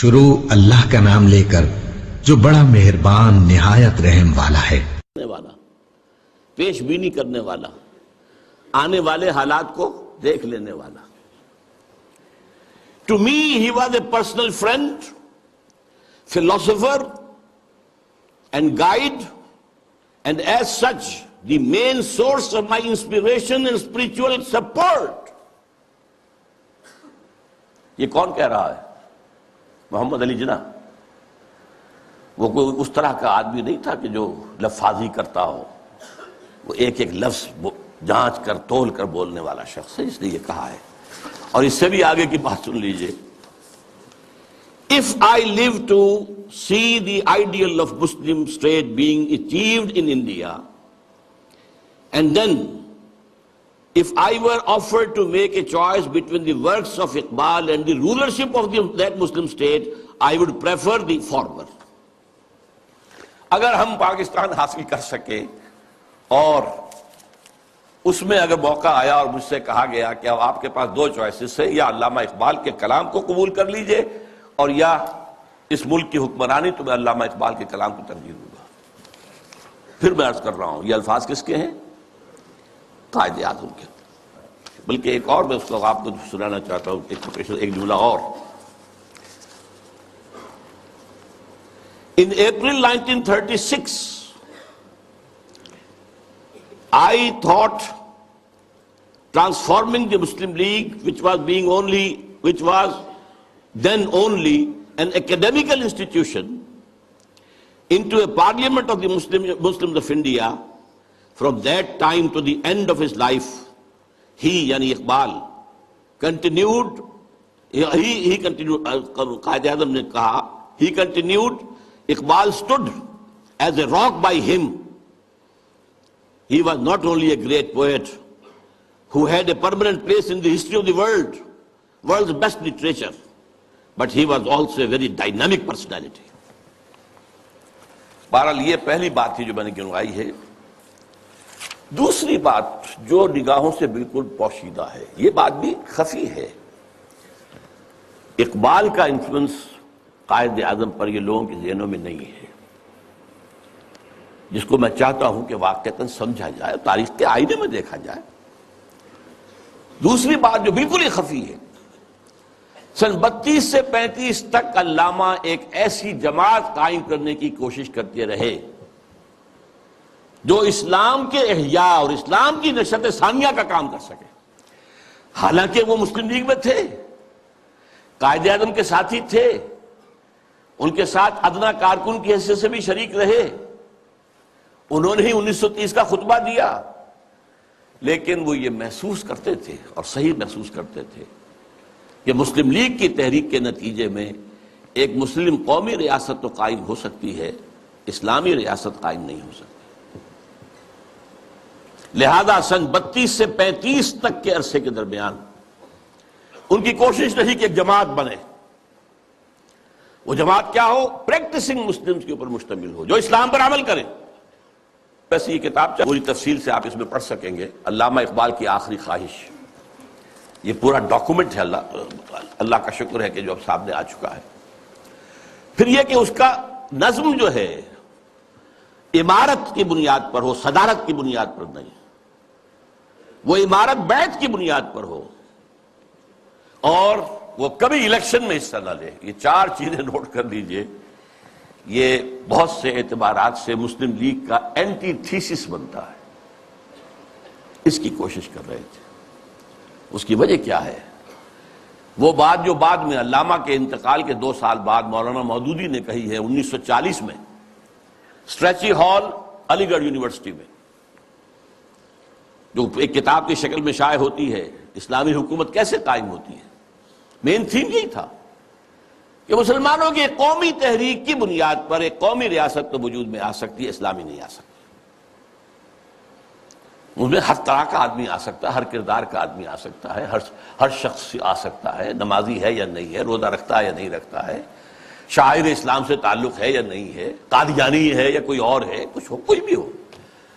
شروع اللہ کا نام لے کر جو بڑا مہربان نہایت رحم والا ہے۔ پیش بینی کرنے والا، آنے والے حالات کو دیکھ لینے والا۔ To me he was a personal friend, philosopher and guide, and as such the main source of my inspiration and spiritual support۔ یہ کون کہہ رہا ہے؟ محمد علی جناح۔ وہ کوئی اس طرح کا آدمی نہیں تھا کہ جو لفاظی کرتا ہو، وہ ایک ایک لفظ جانچ کر تول کر بولنے والا شخص ہے، اس نے یہ کہا ہے۔ اور اس سے بھی آگے کی بات سن لیجئے۔ If I live to see the ideal of Muslim state being achieved in India, and then if I were offered to make a choice between the works of Iqbal and the rulership of that Muslim state, I would prefer the former۔ اگر ہم پاکستان حاصل کر سکے اور اس میں اگر موقع آیا اور مجھ سے کہا گیا کہ اب آپ کے پاس دو چوائسز ہیں، یا علامہ اقبال کے کلام کو قبول کر لیجئے اور یا اس ملک کی حکمرانی، تو میں علامہ اقبال کے کلام کو ترجیح دوں گا۔ پھر میں عرض کر رہا ہوں، یہ الفاظ کس کے ہیں؟ قائد اعظم کے۔ بلکہ ایک اور میں اس کو آپ کو سنانا چاہتا ہوں، ایک جملہ اور۔ In April 1936, I thought transforming the Muslim League, which was then only an academical institution, into a parliament of the Muslims of India. From that time to the end of his life, he, yani Iqbal, continued, he continued, Qaid Azam ne kaha, he continued, Iqbal stood as a rock by him. He was not only a great poet who had a permanent place in the history of the world's best literature, but he was also a very dynamic personality۔ بہرحال یہ پہلی بات تھی جو میں نے گنوائی ہے۔ دوسری بات جو نگاہوں سے بالکل پوشیدہ ہے، یہ بات بھی خفی ہے۔ اقبال کا انفلوئنس قائد اعظم پر یہ لوگوں کے ذہنوں میں نہیں ہے، جس کو میں چاہتا ہوں کہ واقعتاً سمجھا جائے، تاریخ کے آئینے میں دیکھا جائے۔ دوسری بات جو بالکل ہی خفی ہے، سن 32 سے 35 تک علامہ ایک ایسی جماعت قائم کرنے کی کوشش کرتے رہے جو اسلام کے احیاء اور اسلام کی نشت ثانیہ کا کام کر سکے۔ حالانکہ وہ مسلم لیگ میں تھے، قائد اعظم کے ساتھی تھے، ان کے ساتھ ادنا کارکن کی حیثیت سے بھی شریک رہے، انہوں نے ہی 1930 کا خطبہ دیا، لیکن وہ یہ محسوس کرتے تھے اور صحیح محسوس کرتے تھے کہ مسلم لیگ کی تحریک کے نتیجے میں ایک مسلم قومی ریاست تو قائم ہو سکتی ہے، اسلامی ریاست قائم نہیں ہو سکتی۔ لہذا سن 32 سے 35 تک کے عرصے کے درمیان ان کی کوشش رہی کہ ایک جماعت بنے۔ وہ جماعت کیا ہو؟ پریکٹسنگ مسلمز کے اوپر مشتمل ہو، جو اسلام پر عمل کریں۔ ویسے یہ کتاب پوری تفصیل سے آپ اس میں پڑھ سکیں گے، علامہ اقبال کی آخری خواہش، یہ پورا ڈاکومنٹ ہے۔ اللہ کا شکر ہے کہ جو اب سامنے آ چکا ہے۔ پھر یہ کہ اس کا نظم جو ہے عمارت کی بنیاد پر ہو، صدارت کی بنیاد پر نہیں، وہ عمارت بیعت کی بنیاد پر ہو، اور وہ کبھی الیکشن میں حصہ نہ لے۔ یہ چار چیزیں نوٹ کر لیجئے، یہ بہت سے اعتبارات سے مسلم لیگ کا اینٹی تھیسس بنتا ہے۔ اس کی کوشش کر رہے تھے۔ اس کی وجہ کیا ہے؟ وہ بات جو بعد میں علامہ کے انتقال کے 2 سال بعد مولانا مودودی نے کہی ہے 1940 میں اسٹریچی ہال علی گڑھ یونیورسٹی میں، جو ایک کتاب کی شکل میں شائع ہوتی ہے، اسلامی حکومت کیسے قائم ہوتی ہے۔ مین تھیم یہی تھا کہ مسلمانوں کی ایک قومی تحریک کی بنیاد پر ایک قومی ریاست تو وجود میں آ سکتی ہے، اسلامی نہیں آ سکتی۔ اس میں ہر طرح کا آدمی آ سکتا ہے، ہر کردار کا آدمی آ سکتا ہے، ہر شخص آ سکتا ہے، نمازی ہے یا نہیں ہے، روزہ رکھتا ہے یا نہیں رکھتا ہے، شاعر اسلام سے تعلق ہے یا نہیں ہے، قادیانی ہے یا کوئی اور ہے، کچھ ہو، کوئی بھی ہو،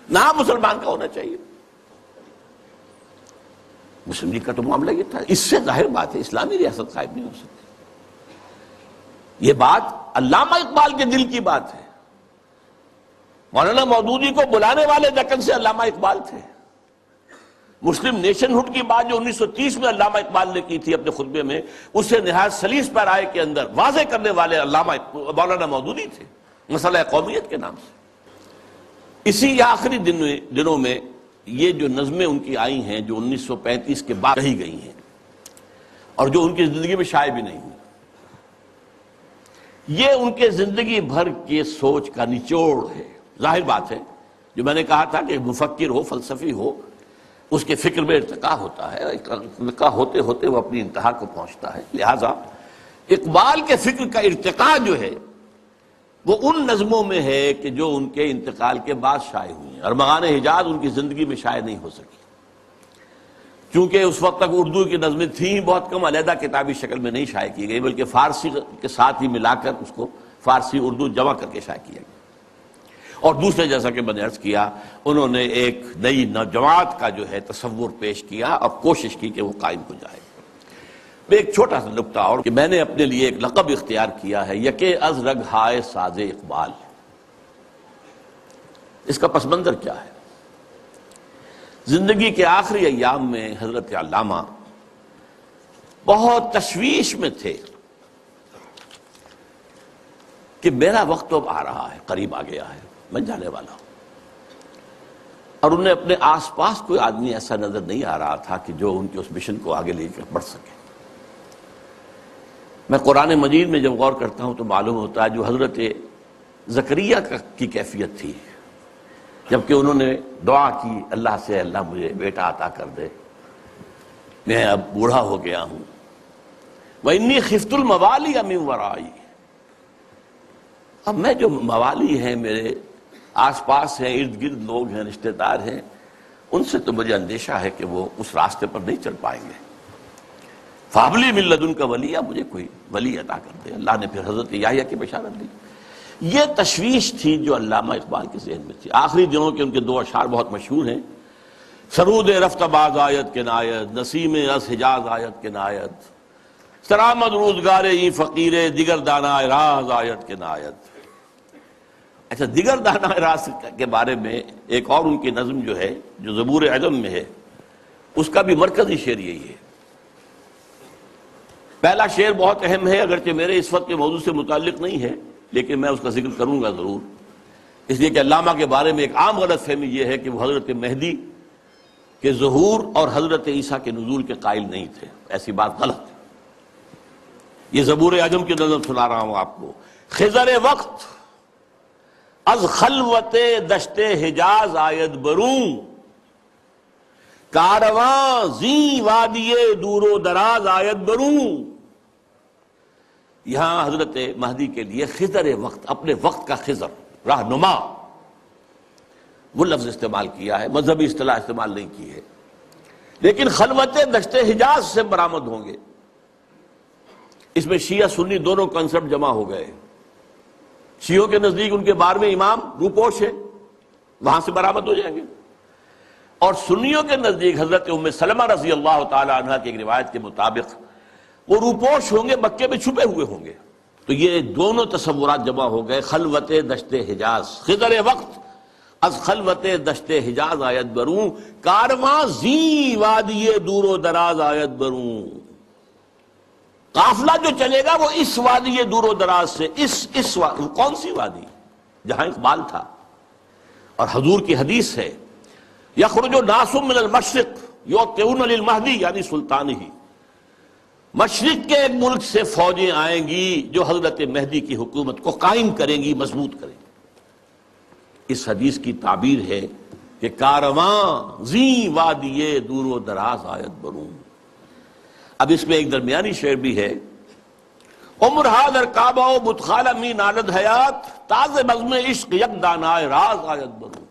نام مسلمان کا ہونا چاہیے۔ مسلم لیگ کا تو معاملہ یہ تھا۔ اس سے ظاہر بات ہے اسلامی ریاست قائم نہیں ہو سکتی۔ یہ بات علامہ اقبال کے دل کی بات ہے. مولانا مودودی کو بلانے والے دکن سے علامہ اقبال تھے. مسلم نیشن ہوڈ کی بات جو 1930 میں علامہ اقبال نے کی تھی اپنے خطبے میں، اسے نہایت سلیس پیرائے کے اندر واضح کرنے والے علامہ مولانا مودودی تھے، مسئلہ قومیت کے نام سے. اسی آخری دنوں میں یہ جو نظمیں ان کی آئی ہیں جو 1935 کے بعد کہی گئی ہیں اور جو ان کی زندگی میں شائع بھی نہیں ہوئی، یہ ان کے زندگی بھر کے سوچ کا نچوڑ ہے. ظاہر بات ہے، جو میں نے کہا تھا کہ مفکر ہو، فلسفی ہو، اس کے فکر میں ارتقا ہوتا ہے، ارتقا ہوتے ہوتے وہ اپنی انتہا کو پہنچتا ہے. لہذا اقبال کے فکر کا ارتقا جو ہے وہ ان نظموں میں ہے کہ جو ان کے انتقال کے بعد شائع ہوئی ہیں. ارمغان حجاز ان کی زندگی میں شائع نہیں ہو سکی، چونکہ اس وقت تک اردو کی نظمیں تھیں بہت کم، علیحدہ کتابی شکل میں نہیں شائع کی گئی، بلکہ فارسی کے ساتھ ہی ملا کر اس کو فارسی اردو جمع کر کے شائع کیا گیا. اور دوسرے، جیسا کہ میں نے عرض کیا، انہوں نے ایک نئی نوجوانت کا جو ہے تصور پیش کیا اور کوشش کی کہ وہ قائم ہو جائے. ایک چھوٹا سا نکتہ اور کہ میں نے اپنے لیے ایک لقب اختیار کیا ہے، یکے از رگ ہائے ساز اقبال. اس کا پس منظر کیا ہے؟ زندگی کے آخری ایام میں حضرت علامہ بہت تشویش میں تھے کہ میرا وقت تو اب آ رہا ہے، قریب آ گیا ہے، میں جانے والا ہوں. اور انہیں اپنے آس پاس کوئی آدمی ایسا نظر نہیں آ رہا تھا کہ جو ان کے اس مشن کو آگے لے کر بڑھ سکے. میں قرآن مجید میں جب غور کرتا ہوں تو معلوم ہوتا ہے جو حضرت زکریا کی کیفیت تھی، جبکہ انہوں نے دعا کی اللہ سے، اللہ مجھے بیٹا عطا کر دے، میں اب بوڑھا ہو گیا ہوں. وَإِنِّي خِفْتُ الْمَوَالِيَ مِنْ وَرَائِي، اب میں جو موالی ہیں، میرے آس پاس ہیں، ارد گرد لوگ ہیں، رشتہ دار ہیں، ان سے تو مجھے اندیشہ ہے کہ وہ اس راستے پر نہیں چل پائیں گے. فَهَبْ لِي مِن لَّدُنْكَ وَلِيًّا، مجھے کوئی ولی عطا کر دے. اللہ نے پھر حضرت یحییٰ کی بشارت دی. یہ تشویش تھی جو علامہ اقبال کے ذہن میں تھی. آخری دنوں کے ان کے دو اشعار بہت مشہور ہیں، سرود رفت باز آیت کے نایت، نسیم از حجاز آیت کے نایت، سرآمد روزگار ای فقیر دیگر دانا راز آیت کے نایت. اچھا، دیگر دانا راز کے بارے میں ایک اور ان کی نظم جو ہے جو زبور عجم میں ہے، اس کا بھی مرکزی شعر یہی ہے. پہلا شعر بہت اہم ہے، اگرچہ میرے اس وقت کے موضوع سے متعلق نہیں ہے، لیکن میں اس کا ذکر کروں گا ضرور، اس لیے کہ علامہ کے بارے میں ایک عام غلط فہمی یہ ہے کہ وہ حضرت مہدی کے ظہور اور حضرت عیسیٰ کے نزول کے قائل نہیں تھے. ایسی بات غلط ہے. یہ زبور عجم کی نظم سنا رہا ہوں آپ کو. خضر وقت از خلوت دشت حجاز آید بروں، کارواں زی وادی دور و دراز آید بروں. یہاں حضرت مہدی کے لیے خضر وقت، اپنے وقت کا خضر، رہنما، وہ لفظ استعمال کیا ہے، مذہبی اصطلاح استعمال نہیں کی ہے. لیکن خلوت دشت حجاز سے برآمد ہوں گے. اس میں شیعہ سنی دونوں کنسپٹ جمع ہو گئے. شیعوں کے نزدیک ان کے 12ویں امام روپوش ہے، وہاں سے برآمد ہو جائیں گے. اور سنیوں کے نزدیک حضرت ام سلمہ رضی اللہ تعالی عنہ کی ایک روایت کے مطابق وہ روپوش ہوں گے، مکے میں چھپے ہوئے ہوں گے. تو یہ دونوں تصورات جمع ہو گئے. خلوت دشت حجاز، خضر وقت از خلوت دشت حجاز آیت بروں، کارواں زی وادی دور و دراز آیت بروں. قافلہ جو چلے گا وہ اس وادی دور و دراز سے، اس کون سی وادی؟ جہاں اقبال تھا. اور حضور کی حدیث ہے، یخرج ناس من المشرق یوطئون للمہدی، یعنی سلطان ہی، مشرق کے ایک ملک سے فوجیں آئیں گی جو حضرت مہدی کی حکومت کو قائم کریں گی، مضبوط کریں گی. اس حدیث کی تعبیر ہے کہ کارواں زی وادی دور و دراز آیت بروں. اب اس میں ایک درمیانی شعر بھی ہے، عمر حاضر کعبہ و بتخانہ می نالد حیات، تازہ بزم عشق یک دانائے راز آیت بروں.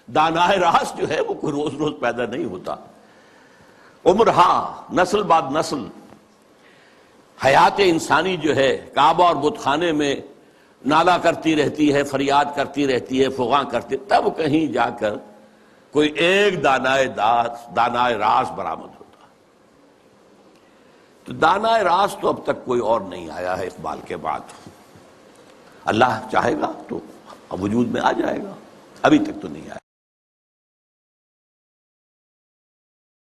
دانائے راز جو ہے وہ کوئی روز روز پیدا نہیں ہوتا. عمر نسل بعد نسل حیات انسانی جو ہے کعبہ اور بت خانے میں نالا کرتی رہتی ہے، فریاد کرتی رہتی ہے، فغاں کرتی، تب کہیں جا کر کوئی ایک دانائے راز برآمد ہوتا. تو دانائے راست تو اب تک کوئی اور نہیں آیا ہے اقبال کے بعد. اللہ چاہے گا تو وجود میں آ جائے گا، ابھی تک تو نہیں آیا.